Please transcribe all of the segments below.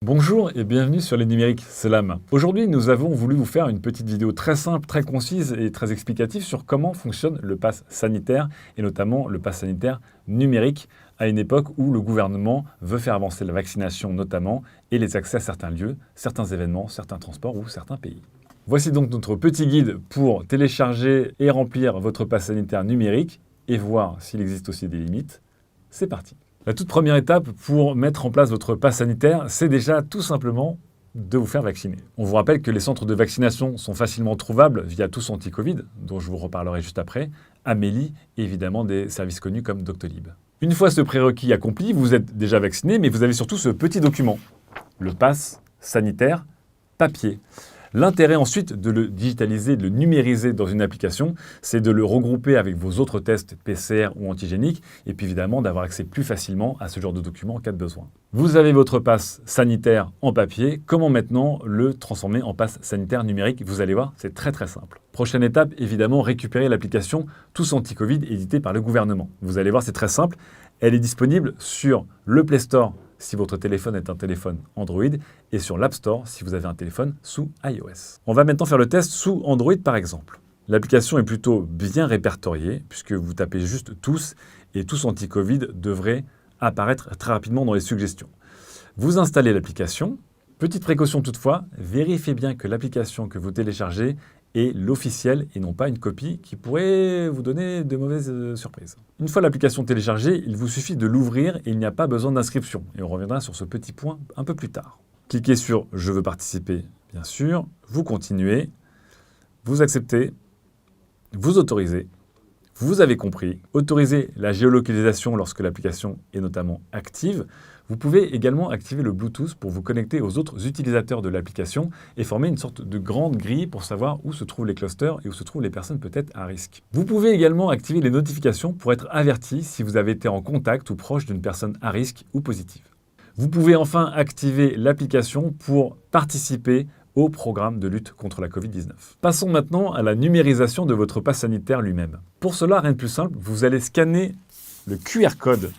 Bonjour et bienvenue sur les numériques, c'est Lam. Aujourd'hui, nous avons voulu vous faire une petite vidéo très simple, très concise et très explicative sur comment fonctionne le pass sanitaire et notamment le pass sanitaire numérique à une époque où le gouvernement veut faire avancer la vaccination notamment et les accès à certains lieux, certains événements, certains transports ou certains pays. Voici donc notre petit guide pour télécharger et remplir votre pass sanitaire numérique et voir s'il existe aussi des limites. C'est parti. La toute première étape pour mettre en place votre pass sanitaire, c'est déjà tout simplement de vous faire vacciner. On vous rappelle que les centres de vaccination sont facilement trouvables via Tous Anti-Covid, dont je vous reparlerai juste après, Amélie et évidemment des services connus comme Doctolib. Une fois ce prérequis accompli, vous êtes déjà vacciné, mais vous avez surtout ce petit document, le pass sanitaire papier. L'intérêt ensuite de le digitaliser, de le numériser dans une application, c'est de le regrouper avec vos autres tests PCR ou antigéniques et puis évidemment d'avoir accès plus facilement à ce genre de document en cas de besoin. Vous avez votre pass sanitaire en papier, comment maintenant le transformer en pass sanitaire numérique? Vous allez voir, c'est très simple. Prochaine étape, évidemment, récupérer l'application Tous Anti-Covid éditée par le gouvernement. Vous allez voir, c'est très simple, elle est disponible sur le Play Store si votre téléphone est un téléphone Android, et sur l'App Store si vous avez un téléphone sous iOS. On va maintenant faire le test sous Android par exemple. L'application est plutôt bien répertoriée, puisque vous tapez juste Tous, et Tous Anti-Covid devrait apparaître très rapidement dans les suggestions. Vous installez l'application. Petite précaution toutefois, vérifiez bien que l'application que vous téléchargez est l'officiel et non pas une copie qui pourrait vous donner de mauvaises surprises. Une fois l'application téléchargée, il vous suffit de l'ouvrir et il n'y a pas besoin d'inscription. Et on reviendra sur ce petit point un peu plus tard. Cliquez sur « Je veux participer », bien sûr, vous continuez, vous acceptez, vous autorisez, vous avez compris, autorisez la géolocalisation lorsque l'application est notamment active. Vous pouvez également activer le Bluetooth pour vous connecter aux autres utilisateurs de l'application et former une sorte de grande grille pour savoir où se trouvent les clusters et où se trouvent les personnes peut-être à risque. Vous pouvez également activer les notifications pour être averti si vous avez été en contact ou proche d'une personne à risque ou positive. Vous pouvez enfin activer l'application pour participer au programme de lutte contre la Covid-19. Passons maintenant à la numérisation de votre pass sanitaire lui-même. Pour cela, rien de plus simple, vous allez scanner le QR code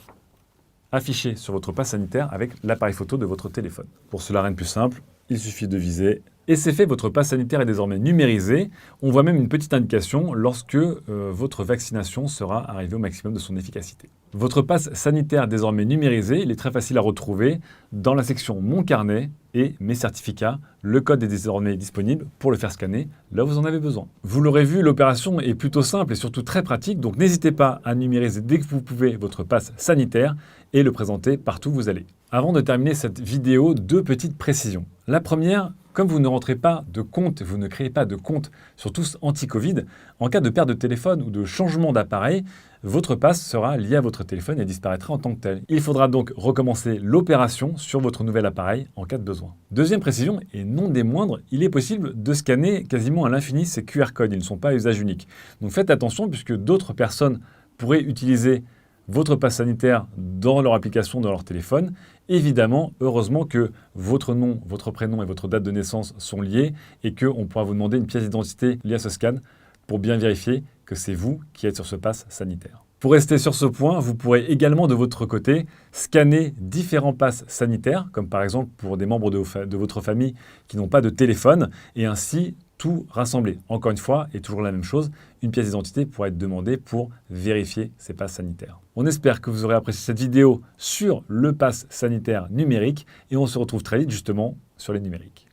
affiché sur votre pass sanitaire avec l'appareil photo de votre téléphone. Pour cela, rien de plus simple, il suffit de viser. Et c'est fait, votre pass sanitaire est désormais numérisé. On voit même une petite indication lorsque votre vaccination sera arrivée au maximum de son efficacité. Votre pass sanitaire désormais numérisé, il est très facile à retrouver dans la section Mon carnet et Mes certificats. Le code est désormais disponible pour le faire scanner là où vous en avez besoin. Vous l'aurez vu, l'opération est plutôt simple et surtout très pratique, donc n'hésitez pas à numériser dès que vous pouvez votre pass sanitaire et le présenter partout où vous allez. Avant de terminer cette vidéo, deux petites précisions. La première, comme vous ne rentrez pas de compte, vous ne créez pas de compte sur Tous Anti-Covid, en cas de perte de téléphone ou de changement d'appareil, votre pass sera lié à votre téléphone et disparaîtra en tant que tel. Il faudra donc recommencer l'opération sur votre nouvel appareil en cas de besoin. Deuxième précision, et non des moindres, il est possible de scanner quasiment à l'infini ces QR codes. Ils ne sont pas à usage unique. Donc faites attention puisque d'autres personnes pourraient utiliser votre pass sanitaire dans leur application, dans leur téléphone. Évidemment, heureusement que votre nom, votre prénom et votre date de naissance sont liés et qu'on pourra vous demander une pièce d'identité liée à ce scan pour bien vérifier que c'est vous qui êtes sur ce pass sanitaire. Pour rester sur ce point, vous pourrez également de votre côté scanner différents passes sanitaires, comme par exemple pour des membres de votre famille qui n'ont pas de téléphone, et ainsi tout rassembler. Encore une fois, et toujours la même chose, une pièce d'identité pourra être demandée pour vérifier ces passes sanitaires. On espère que vous aurez apprécié cette vidéo sur le pass sanitaire numérique, et on se retrouve très vite justement sur les numériques.